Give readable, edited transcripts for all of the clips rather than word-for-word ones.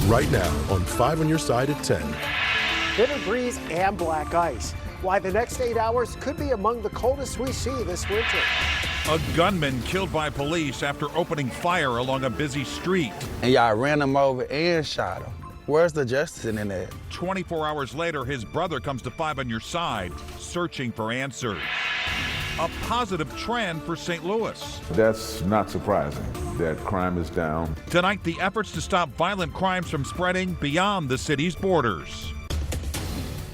right now on 5 on your side at 10. Bitter breeze and black ice. Why the next 8 hours could be among the coldest we see this winter. A gunman killed by police after opening fire along a busy street. And y'all ran him over and shot him. Where's the justice in that? 24 hours later, his brother comes to 5 on your side, searching for answers. A positive trend for St. Louis. That's not surprising that crime is down. Tonight, the efforts to stop violent crimes from spreading beyond the city's borders.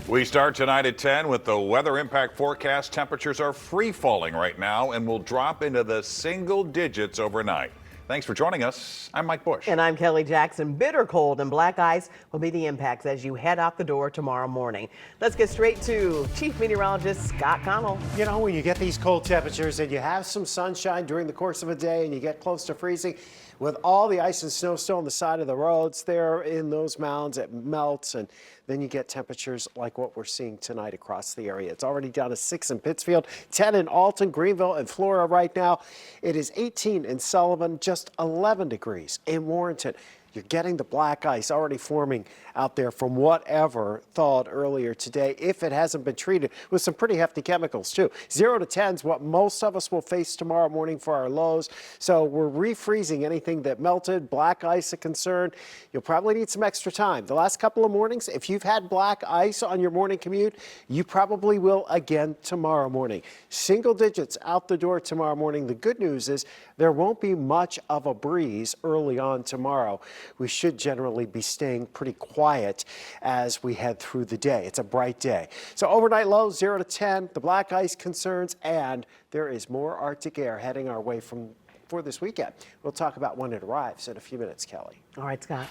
We start tonight at 10 with the weather impact forecast. Temperatures are free falling right now and will drop into the single digits overnight. Thanks for joining us. I'm Mike Bush. And I'm Kelly Jackson. Bitter cold and black ice will be the impacts as you head out the door tomorrow morning. Let's get straight to Chief Meteorologist Scott Connell. You know, when you get these cold temperatures and you have some sunshine during the course of a day and you get close to freezing, with all the ice and snow still on the side of the roads there in those mounds, it melts, and then you get temperatures like what we're seeing tonight across the area. It's already down to 6 in Pittsfield, 10 in Alton, Greenville, and Flora right now. It is 18 in Sullivan, just 11 degrees in Warrenton. You're getting the black ice already forming out there from whatever thawed earlier today, if it hasn't been treated with some pretty hefty chemicals too. 0 to 10 is what most of us will face tomorrow morning for our lows. So we're refreezing anything that melted. Black ice a concern. You'll probably need some extra time. The last couple of mornings, if you've had black ice on your morning commute, you probably will again tomorrow morning. Single digits out the door tomorrow morning. The good news is there won't be much of a breeze early on tomorrow. We should generally be staying pretty quiet as we head through the day. It's a bright day. So overnight lows 0 to 10, the black ice concerns, and there is more Arctic air heading our way for this weekend. We'll talk about when it arrives in a few minutes, Kelly. All right, Scott.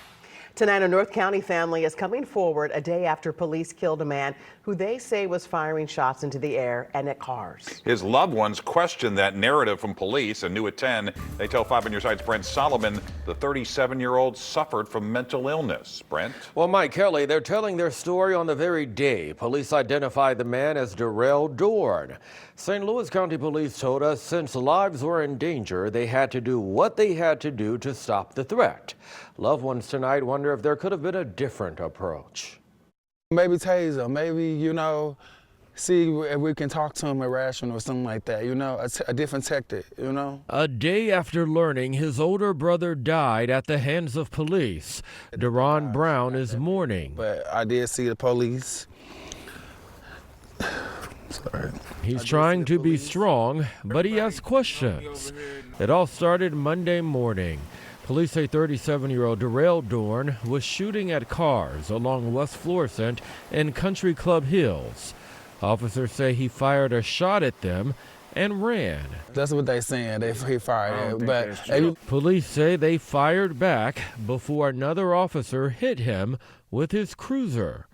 Tonight, a North County family is coming forward a day after police killed a man who they say was firing shots into the air and at cars. His loved ones question that narrative from police. And new at 10, they tell 5 on your side's Brent Solomon the 37-year-old suffered from mental illness. Brent? Well, Mike Kelly, they're telling their story on the very day police identified the man as Darrell Dorn. St. Louis County Police told us since lives were in danger, they had to do what they had to do to stop the threat. Loved ones tonight wonder if there could have been a different approach. Maybe tase him, maybe, see if we can talk to him irrational or something like that, a different tactic, A day after learning his older brother died at the hands of police, Deron Brown is mourning. But I did see the police. Sorry. He's trying to be strong, but he has questions. It all started Monday morning. Police say 37-year-old Darrell Dorn was shooting at cars along West Florissant and Country Club Hills. Officers say he fired a shot at them and ran. That's what they're saying. He fired. But police say they fired back before another officer hit him with his cruiser.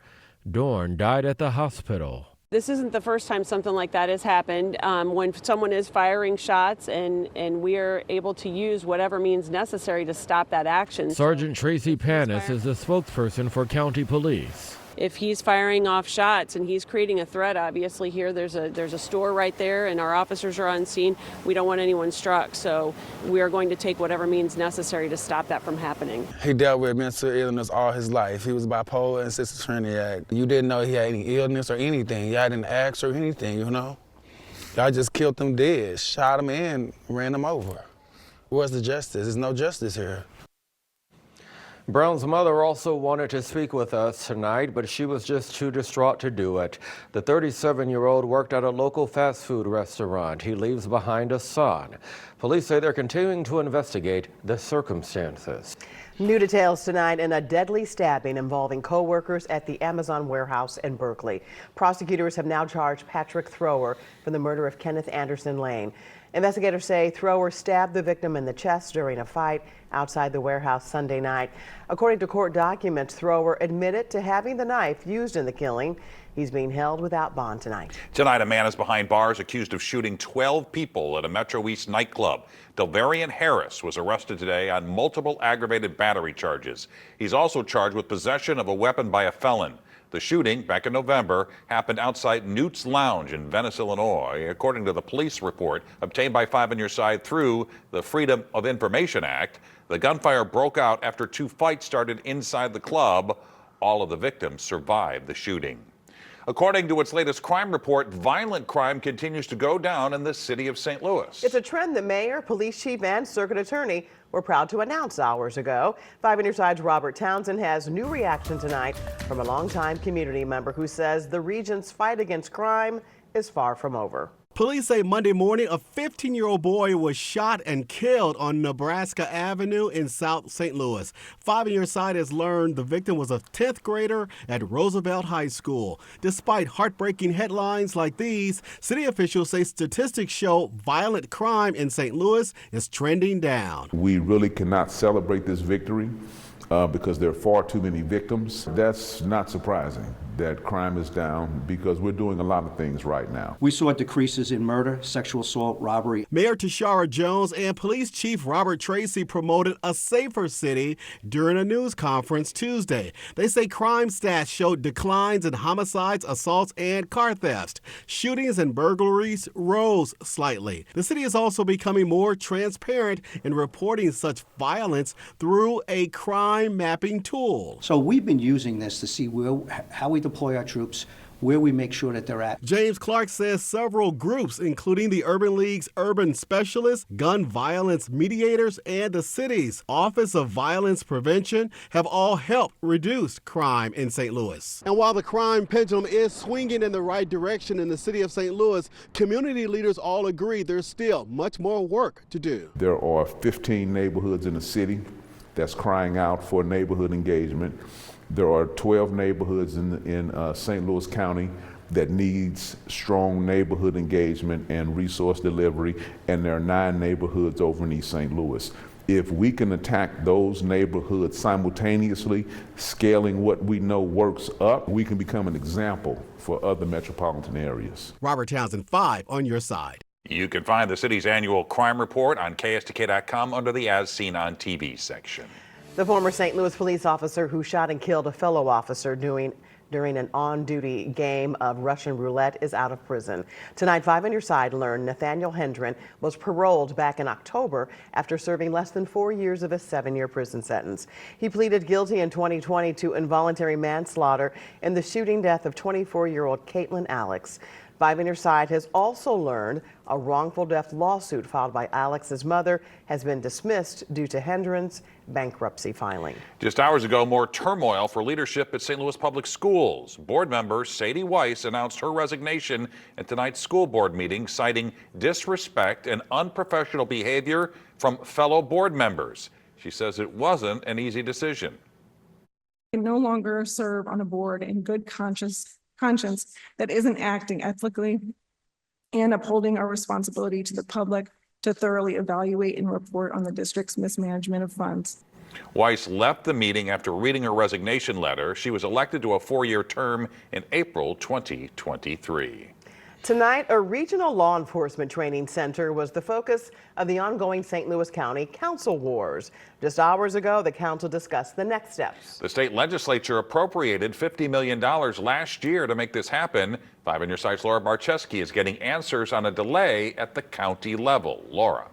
Dorn died at the hospital. This isn't the first time something like that has happened. When someone is firing shots and we are able to use whatever means necessary to stop that action. Sergeant Tracy Panis is the spokesperson for county police. If he's firing off shots and he's creating a threat, obviously here there's a store right there and our officers are on scene. We don't want anyone struck, so we are going to take whatever means necessary to stop that from happening. He dealt with mental illness all his life. He was bipolar and schizophrenic. You didn't know he had any illness or anything. Y'all didn't ask or anything, Y'all just killed him dead, shot him and ran him over. Where's the justice? There's no justice here. Brown's mother also wanted to speak with us tonight, but she was just too distraught to do it. The 37-year-old worked at a local fast food restaurant. He leaves behind a son. Police say they're continuing to investigate the circumstances. New details tonight in a deadly stabbing involving co-workers at the Amazon warehouse in Berkeley. Prosecutors have now charged Patrick Thrower for the murder of Kenneth Anderson Lane. Investigators say Thrower stabbed the victim in the chest during a fight outside the warehouse Sunday night. According to court documents, Thrower admitted to having the knife used in the killing. He's being held without bond tonight. Tonight, a man is behind bars accused of shooting 12 people at a Metro East nightclub. Delvarian Harris was arrested today on multiple aggravated battery charges. He's also charged with possession of a weapon by a felon. The shooting, back in November, happened outside Newt's Lounge in Venice, Illinois, according to the police report obtained by 5 on Your Side through the Freedom of Information Act. The gunfire broke out after 2 fights started inside the club. All of the victims survived the shooting. According to its latest crime report, violent crime continues to go down in the city of St. Louis. It's a trend the mayor, police chief, and circuit attorney were proud to announce hours ago. 5 on your side's Robert Townsend has new reaction tonight from a longtime community member who says the region's fight against crime is far from over. Police say Monday morning a 15-year-old boy was shot and killed on Nebraska Avenue in South St. Louis. 5 on your side has learned the victim was a 10th grader at Roosevelt High School. Despite heartbreaking headlines like these, city officials say statistics show violent crime in St. Louis is trending down. We really cannot celebrate this victory because there are far too many victims. That's not surprising that crime is down because we're doing a lot of things right now. We saw decreases in murder, sexual assault, robbery. Mayor Tashara Jones and Police Chief Robert Tracy promoted a safer city during a news conference Tuesday. They say crime stats showed declines in homicides, assaults, and car thefts. Shootings and burglaries rose slightly. The city is also becoming more transparent in reporting such violence through a crime mapping tool. So we've been using this to see how we deploy our troops, where we make sure that they're at. James Clark says several groups, including the Urban League's urban specialists, gun violence mediators, and the city's Office of Violence Prevention, have all helped reduce crime in St. Louis. And while the crime pendulum is swinging in the right direction in the city of St. Louis, community leaders all agree there's still much more work to do. There are 15 neighborhoods in the city that's crying out for neighborhood engagement. There are 12 neighborhoods in St. Louis County that needs strong neighborhood engagement and resource delivery, and there are 9 neighborhoods over in East St. Louis. If we can attack those neighborhoods simultaneously, scaling what we know works up, we can become an example for other metropolitan areas. Robert Townsend, 5 on your side. You can find the city's annual crime report on KSDK.com under the As Seen on TV section. The former St. Louis police officer who shot and killed a fellow officer during an on-duty game of Russian roulette is out of prison. Tonight, 5 on your side learned Nathaniel Hendren was paroled back in October after serving less than 4 years of a 7-year prison sentence. He pleaded guilty in 2020 to involuntary manslaughter in the shooting death of 24-year-old Caitlin Alex. 5 on your side has also learned a wrongful death lawsuit filed by Alex's mother has been dismissed due to Hendren's bankruptcy filing. Just hours ago, more turmoil for leadership at St. Louis Public Schools. Board member Sadie Weiss announced her resignation at tonight's school board meeting, citing disrespect and unprofessional behavior from fellow board members. She says it wasn't an easy decision. I can no longer serve on a board in good conscience that isn't acting ethically and upholding our responsibility to the public to thoroughly evaluate and report on the district's mismanagement of funds. Weiss left the meeting after reading her resignation letter. She was elected to a 4-year term in April 2023. Tonight, a regional law enforcement training center was the focus of the ongoing St. Louis County Council Wars. Just hours ago, the council discussed the next steps. The state legislature appropriated $50 million last year to make this happen. 5 on your side's Laura Barczewski is getting answers on a delay at the county level. Laura.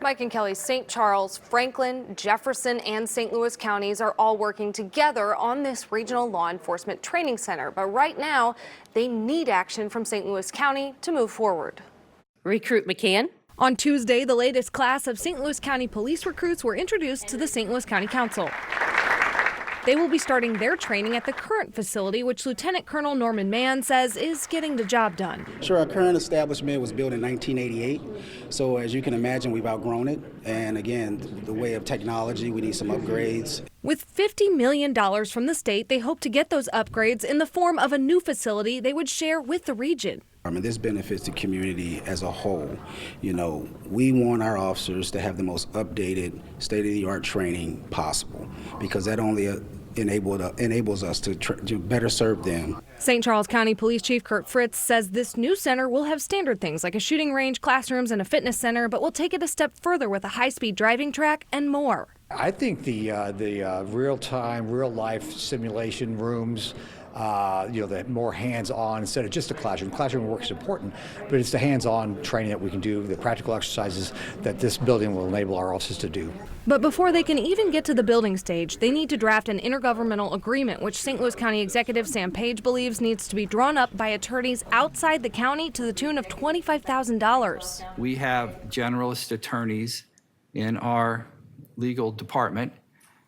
Mike and Kelly, St. Charles, Franklin, Jefferson, and St. Louis counties are all working together on this regional law enforcement training center. But right now, they need action from St. Louis County to move forward. Recruit McCann. On Tuesday, the latest class of St. Louis County police recruits were introduced to the St. Louis County Council. They will be starting their training at the current facility, which Lieutenant Colonel Norman Mann says is getting the job done. Sure, our current establishment was built in 1988, so as you can imagine, we've outgrown it. And again, the way of technology, we need some upgrades. With $50 million from the state, they hope to get those upgrades in the form of a new facility they would share with the region. I mean, this benefits the community as a whole. You know, we want our officers to have the most updated, state-of-the-art training possible, because that only enables us to better serve them. St. Charles County Police Chief Kurt Fritz says this new center will have standard things like a shooting range, classrooms, and a fitness center, but will take it a step further with a high-speed driving track and more. I think the real-time, real-life simulation rooms the more hands-on instead of just a classroom. Classroom work is important, but it's the hands-on training that we can do, the practical exercises that this building will enable our offices to do. But before they can even get to the building stage, they need to draft an intergovernmental agreement, which St. Louis County Executive Sam Page believes needs to be drawn up by attorneys outside the county to the tune of $25,000. We have generalist attorneys in our legal department.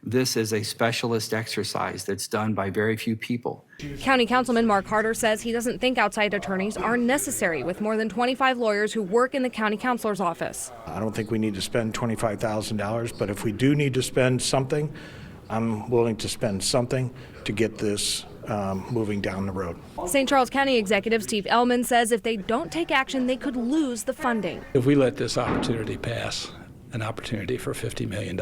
This is a specialist exercise that's done by very few people. County Councilman Mark Harder says he doesn't think outside attorneys are necessary with more than 25 lawyers who work in the county councilor's office. I don't think we need to spend $25,000, but if we do need to spend something, I'm willing to spend something to get this moving down the road. St. Charles County Executive Steve Ellman says if they don't take action, they could lose the funding. If we let this opportunity pass, an opportunity for $50 million,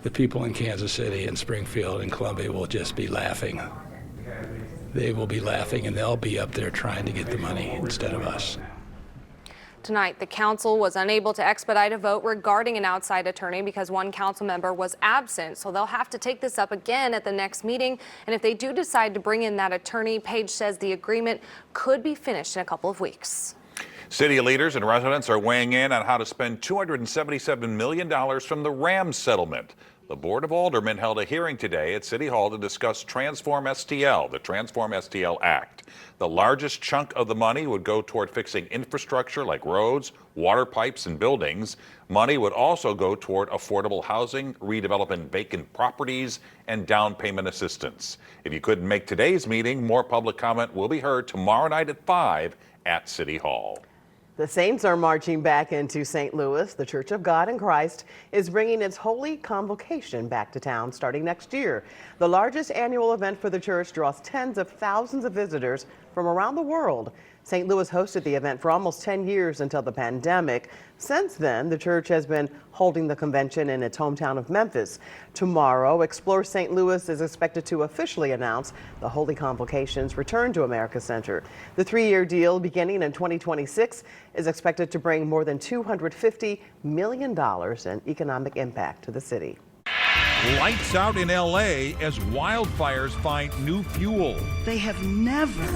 the people in Kansas City and Springfield and Columbia will just be laughing. They will be laughing and they'll be up there trying to get the money instead of us. Tonight, the council was unable to expedite a vote regarding an outside attorney because one council member was absent. So they'll have to take this up again at the next meeting. And if they do decide to bring in that attorney, Page says the agreement could be finished in a couple of weeks. City leaders and residents are weighing in on how to spend $277 million from the Rams settlement. The Board of Aldermen held a hearing today at City Hall to discuss Transform STL, the Transform STL Act. The largest chunk of the money would go toward fixing infrastructure like roads, water pipes, and buildings. Money would also go toward affordable housing, redeveloping vacant properties, and down payment assistance. If you couldn't make today's meeting, more public comment will be heard tomorrow night at 5 at City Hall. The Saints are marching back into St. Louis. The Church of God in Christ is bringing its Holy Convocation back to town starting next year. The largest annual event for the church draws tens of thousands of visitors from around the world. St. Louis hosted the event for almost 10 years until the pandemic. Since then, the church has been holding the convention in its hometown of Memphis. Tomorrow, Explore St. Louis is expected to officially announce the Holy Convocation's return to America Center. The 3-year deal, beginning in 2026, is expected to bring more than $250 million in economic impact to the city. Lights out in L.A. as wildfires find new fuel. They have never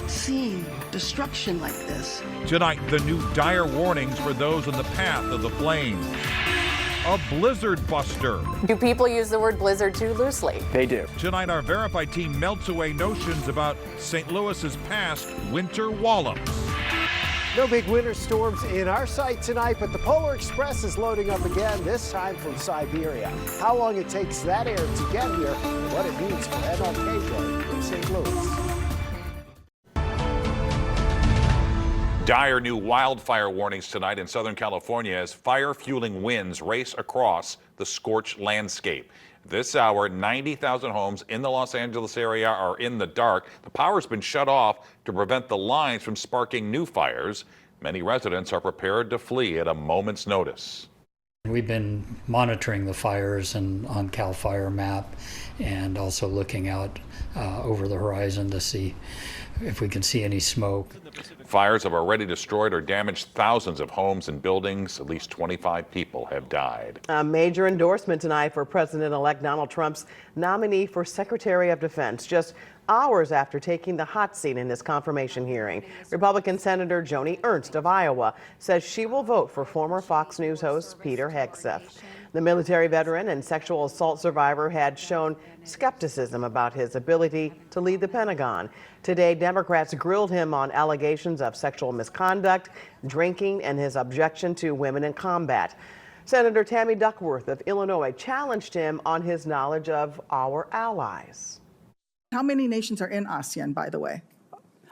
seen destruction like this. Tonight, the new dire warnings for those in the path of the flames. A blizzard buster. Do people use the word blizzard too loosely? They do. Tonight, our Verified team melts away notions about St. Louis's past winter wallops. No big winter storms in our sight tonight, but the Polar Express is loading up again, this time from Siberia. How long it takes that air to get here and what it means for MLK Day in St. Louis. Dire new wildfire warnings tonight in Southern California as fire-fueling winds race across the scorched landscape. This hour, 90,000 homes in the Los Angeles area are in the dark. The power's been shut off to prevent the lines from sparking new fires. Many residents are prepared to flee at a moment's notice. We've been monitoring the fires and on CAL FIRE map and also looking out over the horizon to see if we can see any smoke. Fires have already destroyed or damaged thousands of homes and buildings. At least 25 people have died. A major endorsement tonight for President-elect Donald Trump's nominee for Secretary of Defense, just hours after taking the hot seat in his confirmation hearing. Republican Senator Joni Ernst of Iowa says she will vote for former Fox News host Peter Hegseth. The military veteran and sexual assault survivor had shown skepticism about his ability to lead the Pentagon. Today, Democrats grilled him on allegations of sexual misconduct, drinking, and his objection to women in combat. Senator Tammy Duckworth of Illinois challenged him on his knowledge of our allies. How many nations are in ASEAN, by the way?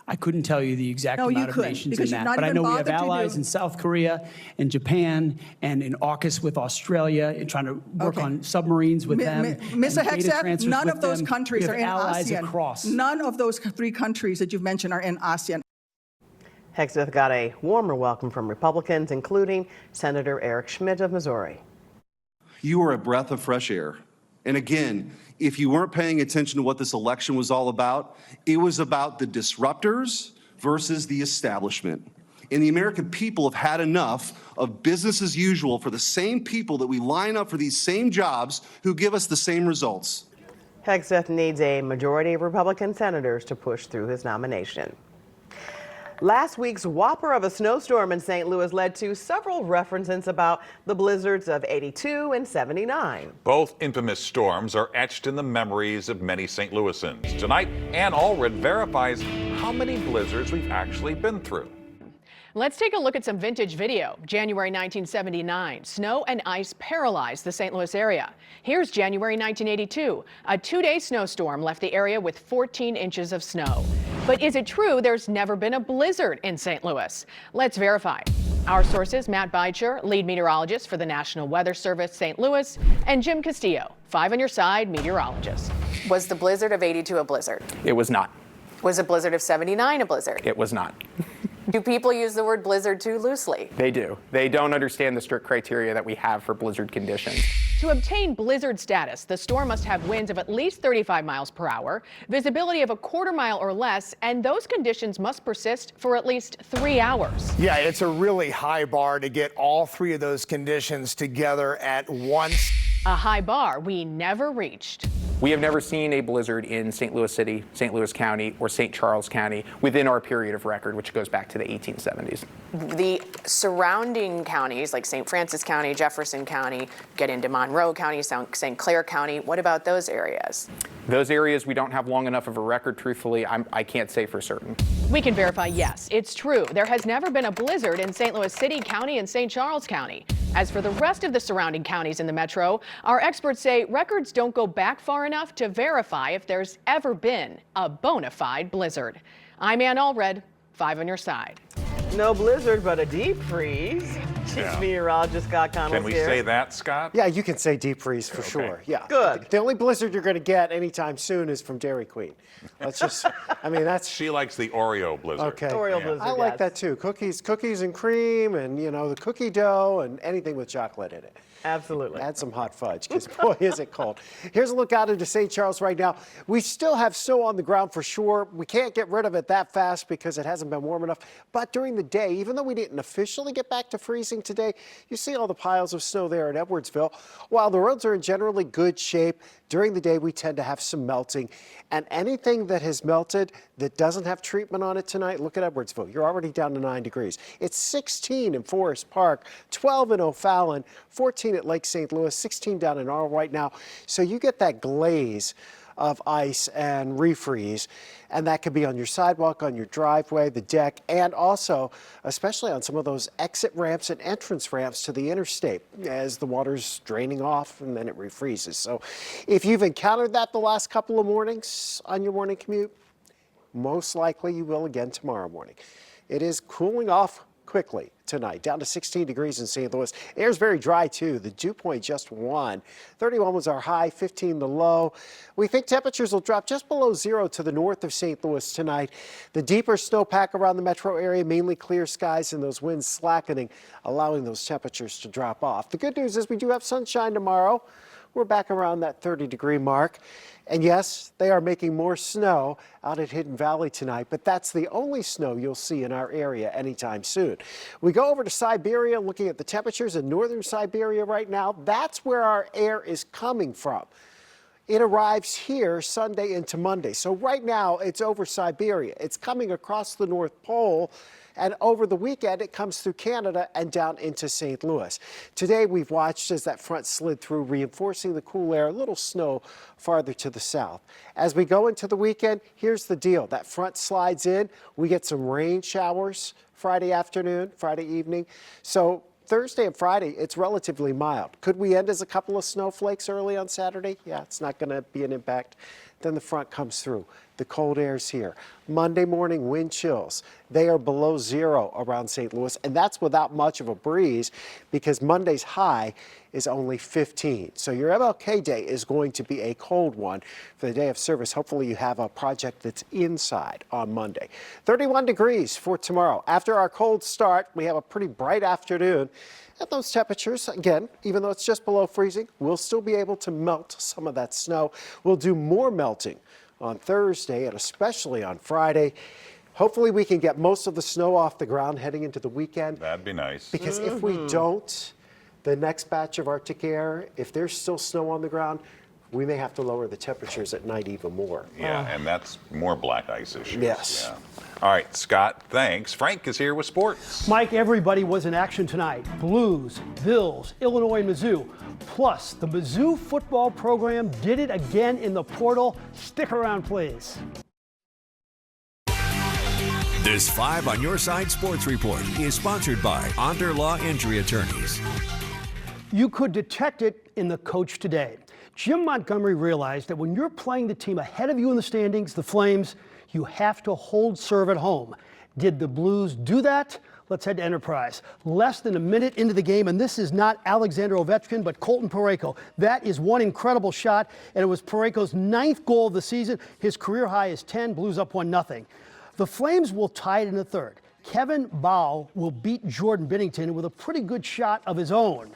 I couldn't tell you the exact amount of nations in that, not but I even know we have bothered to allies do- in South Korea and Japan and in AUKUS with Australia and trying to work on submarines with them. Mr. and data Hegseth, transfers none with of those them. countries We are have in allies ASEAN. across. None of those 3 countries that you've mentioned are in ASEAN. Hegseth got a warmer welcome from Republicans, including Senator Eric Schmidt of Missouri. You are a breath of fresh air. And again, if you weren't paying attention to what this election was all about, it was about the disruptors versus the establishment. And the American people have had enough of business as usual for the same people that we line up for these same jobs who give us the same results. Hegseth needs a majority of Republican senators to push through his nomination. Last week's whopper of a snowstorm in St. Louis led to several references about the blizzards of 82 and 79. Both infamous storms are etched in the memories of many St. Louisans. Tonight, Ann Allred verifies how many blizzards we've actually been through. Let's take a look at some vintage video. January 1979, snow and ice paralyzed the St. Louis area. Here's January 1982. A two-day snowstorm left the area with 14 inches of snow. But is it true there's never been a blizzard in St. Louis? Let's verify. Our sources, Matt Beitcher, lead meteorologist for the National Weather Service St. Louis, and Jim Castillo, 5 on your side meteorologist. Was the blizzard of 82 a blizzard? It was not. Was the blizzard of 79 a blizzard? It was not. Do people use the word blizzard too loosely? They do. They don't understand the strict criteria that we have for blizzard conditions. To obtain blizzard status, the storm must have winds of at least 35 miles per hour, visibility of a quarter mile or less, and those conditions must persist for at least 3 hours. Yeah, it's a really high bar to get all three of those conditions together at once. A high bar we never reached. We have never seen a blizzard in St. Louis City, St. Louis County, or St. Charles County within our period of record, which goes back to the 1870s. The surrounding counties, like St. Francis County, Jefferson County, get into Monroe County, St. Clair County. What about those areas? Those areas we don't have long enough of a record, truthfully. I can't say for certain. We can verify, yes, it's true. There has never been a blizzard in St. Louis City County and St. Charles County. As for the rest of the surrounding counties in the metro, our experts say records don't go back far enough to verify if there's ever been a bona fide blizzard. I'm Ann Allred, 5 on your side. No blizzard, but a deep freeze. Chief meteorologist Scott Connell's Can we here. say that, Scott? Yeah, you can say deep freeze for sure. Yeah. Good. The only blizzard you're going to get anytime soon is from Dairy Queen. Let's just, I mean, that's. She likes the Oreo blizzard. Okay. Oreo blizzard, I like yes. that too. Cookies and cream, and the cookie dough, and anything with chocolate in it. Absolutely. Add some hot fudge, because boy, is it cold. Here's a look out into St. Charles right now. We still have snow on the ground for sure. We can't get rid of it that fast because it hasn't been warm enough. But during the day, even though we didn't officially get back to freezing today, you see all the piles of snow there at Edwardsville. While the roads are in generally good shape, during the day we tend to have some melting. And anything that has melted that doesn't have treatment on it tonight, look at Edwardsville. You're already down to 9 degrees. It's 16 in Forest Park, 12 in O'Fallon, 14 at Lake St. Louis, 16 down in Arl right now. So you get that glaze of ice and refreeze, and that could be on your sidewalk, on your driveway, the deck, and also, especially on some of those exit ramps and entrance ramps to the interstate as the water's draining off and then it refreezes. So if you've encountered that the last couple of mornings on your morning commute, most likely you will again tomorrow morning. It is cooling off quickly tonight, down to 16 degrees in St. Louis. Air's very dry too. The dew point just 1. 31 was our high, 15 the low. We think temperatures will drop just below 0 to the north of St. Louis tonight. The deeper snowpack around the metro area, mainly clear skies and those winds slackening, allowing those temperatures to drop off. The good news is we do have sunshine tomorrow. We're back around that 30-degree mark. And yes, they are making more snow out at Hidden Valley tonight, but that's the only snow you'll see in our area anytime soon. We go over to Siberia, looking at the temperatures in northern Siberia right now. That's where our air is coming from. It arrives here Sunday into Monday. So right now it's over Siberia. It's coming across the North Pole. And over the weekend, it comes through Canada and down into St. Louis. Today, we've watched as that front slid through, reinforcing the cool air, a little snow farther to the south. As we go into the weekend, here's the deal. That front slides in. We get some rain showers Friday afternoon, Friday evening. So Thursday and Friday, it's relatively mild. Could we end as a couple of snowflakes early on Saturday? Yeah, it's not going to be an impact. Then the front comes through. The cold air's here. Monday morning wind chills. They are below 0 around St. Louis, and that's without much of a breeze because Monday's high is only 15. So your MLK Day is going to be a cold one for the day of service. Hopefully you have a project that's inside on Monday. 31 degrees for tomorrow. After our cold start, we have a pretty bright afternoon. At those temperatures, again, even though it's just below freezing, we'll still be able to melt some of that snow. We'll do more melting on Thursday and especially on Friday. Hopefully we can get most of the snow off the ground heading into the weekend. That'd be nice. Because if we don't, the next batch of Arctic air, if there's still snow on the ground, we may have to lower the temperatures at night even more. Yeah, and that's more black ice issues. Yes. Yeah. All right, Scott, thanks. Frank is here with sports. Mike, everybody was in action tonight. Blues, Bills, Illinois, and Mizzou. Plus, the Mizzou football program did it again in the portal. Stick around, please. This 5 on Your Side Sports Report is sponsored by Onder Law Injury Attorneys. You could detect it in the coach today. Jim Montgomery realized that when you're playing the team ahead of you in the standings, the Flames, you have to hold serve at home. Did the Blues do that? Let's head to Enterprise. Less than a minute into the game, and this is not Alexander Ovechkin, but Colton Parayko. That is one incredible shot, and it was Parayko's 9th goal of the season. His career high is 10, Blues up 1-0. The Flames will tie it in the third. Kevin Bowe will beat Jordan Binnington with a pretty good shot of his own.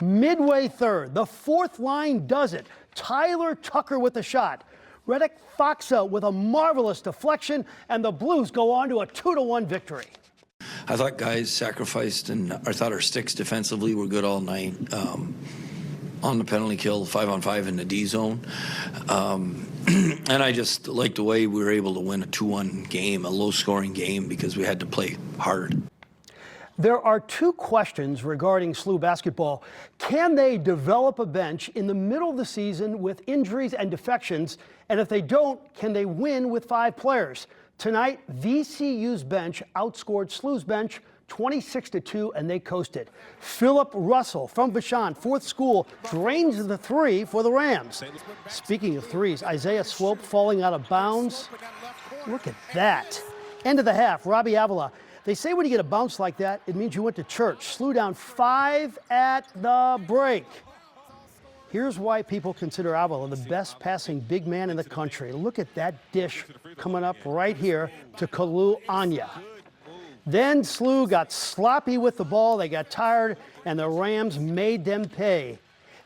Midway third, the fourth line does it. Tyler Tucker with the shot. Radek Faksa with a marvelous deflection, and the Blues go on to a 2-1 victory. I thought guys sacrificed, and I thought our sticks defensively were good all night. On the penalty kill, 5-on-5 in the D zone. And I just like the way we were able to win a 2-1 game, a low-scoring game, because we had to play hard. There are two questions regarding SLU basketball. Can they develop a bench in the middle of the season with injuries and defections? And if they don't, can they win with 5 players? Tonight, VCU's bench outscored SLU's bench 26-2, and they coasted. Philip Russell from Vashon, fourth school, drains the 3 for the Rams. Speaking of threes, Isaiah Swope falling out of bounds. Look at that. End of the half, Robbie Avila. They say when you get a bounce like that, it means you went to church. SLU down 5 at the break. Here's why people consider Avila the best passing big man in the country. Look at that dish coming up right here to Kalu Anya. Then SLU got sloppy with the ball. They got tired, and the Rams made them pay.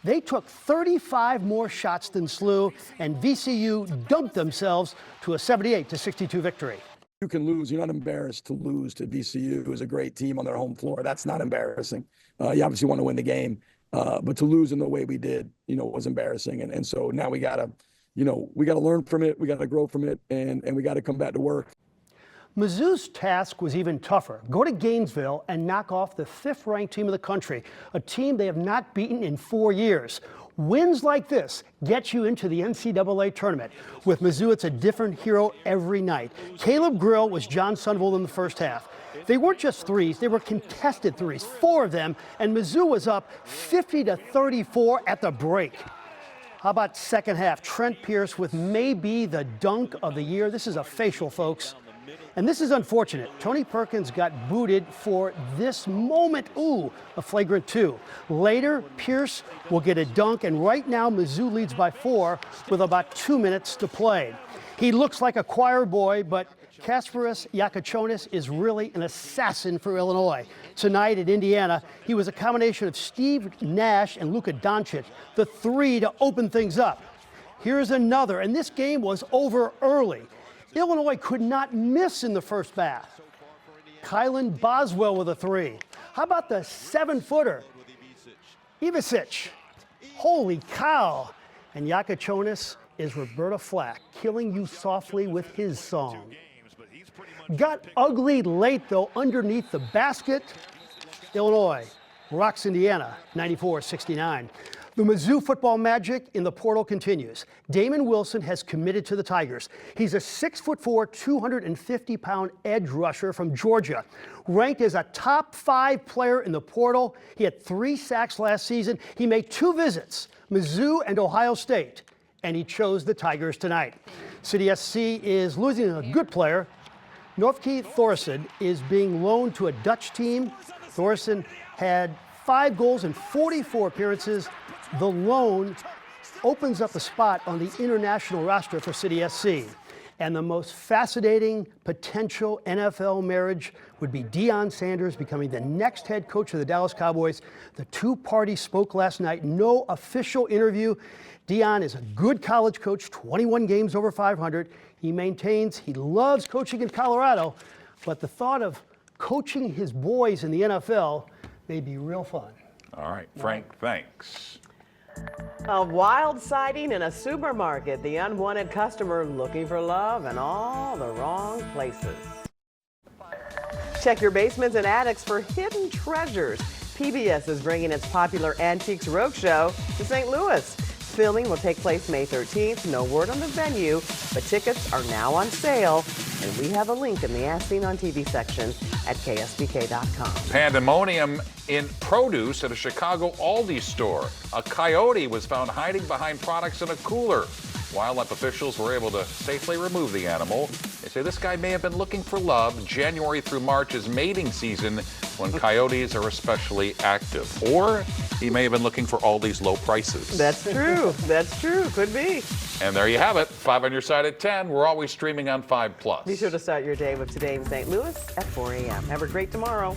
They took 35 more shots than SLU, and VCU dumped themselves to a 78-62 victory. You can lose. You're not embarrassed to lose to VCU, who's a great team on their home floor. That's not embarrassing. You obviously want to win the game, but to lose in the way we did, was embarrassing. And so now we got to, we got to learn from it. We got to grow from it, and we got to come back to work. Mizzou's task was even tougher. Go to Gainesville and knock off the 5th-ranked team in the country, a team they have not beaten in 4 years. Wins like this get you into the NCAA tournament. With Mizzou, it's a different hero every night. Caleb Grill was John Sunville in the first half. They weren't just threes, they were contested threes, 4 of them, and Mizzou was up 50-34 at the break. How about second half? Trent Pierce with maybe the dunk of the year. This is a facial, folks. And this is unfortunate. Tony Perkins got booted for this moment. Ooh, a flagrant 2. Later, Pierce will get a dunk, and right now Mizzou leads by 4 with about 2 minutes to play. He looks like a choir boy, but Kasparas Yakachonis is really an assassin for Illinois. Tonight at Indiana, he was a combination of Steve Nash and Luka Doncic, the 3 to open things up. Here's another, and this game was over early. Illinois could not miss in the first half. Kylan Boswell with a 3. How about the 7-footer? Ivicic. Holy cow. And Yakachonis is Roberta Flack, killing you softly with his song. Got ugly late, though, underneath the basket. Illinois rocks Indiana, 94-69. The Mizzou football magic in the portal continues. Damon Wilson has committed to the Tigers. He's a 6'4", 250-pound edge rusher from Georgia. Ranked as a top 5 player in the portal. He had 3 sacks last season. He made 2 visits, Mizzou and Ohio State, and he chose the Tigers tonight. City SC is losing a good player. Northkey Thorson is being loaned to a Dutch team. Thorson had 5 goals in 44 appearances. The loan opens up a spot on the international roster for City SC. And the most fascinating potential NFL marriage would be Deion Sanders becoming the next head coach of the Dallas Cowboys. The 2 parties spoke last night. No official interview. Deion is a good college coach, 21 games over 500. He maintains he loves coaching in Colorado, but the thought of coaching his boys in the NFL may be real fun. All right, Frank, thanks. A wild sighting in a supermarket. The unwanted customer looking for love in all the wrong places. Check your basements and attics for hidden treasures. PBS is bringing its popular Antiques Roadshow to St. Louis. Filming will take place May 13th. No word on the venue, but tickets are now on sale. And we have a link in the As Seen on TV section at KSDK.com. Pandemonium in produce at a Chicago Aldi store. A coyote was found hiding behind products in a cooler. Wildlife officials were able to safely remove the animal. They say this guy may have been looking for love. January through March is mating season when coyotes are especially active. Or he may have been looking for Aldi's low prices. That's true. That's true. Could be. And there you have it. 5 on your side at 10. We're always streaming on 5+. Be sure to start your day with Today in St. Louis at 4 a.m. Have a great tomorrow.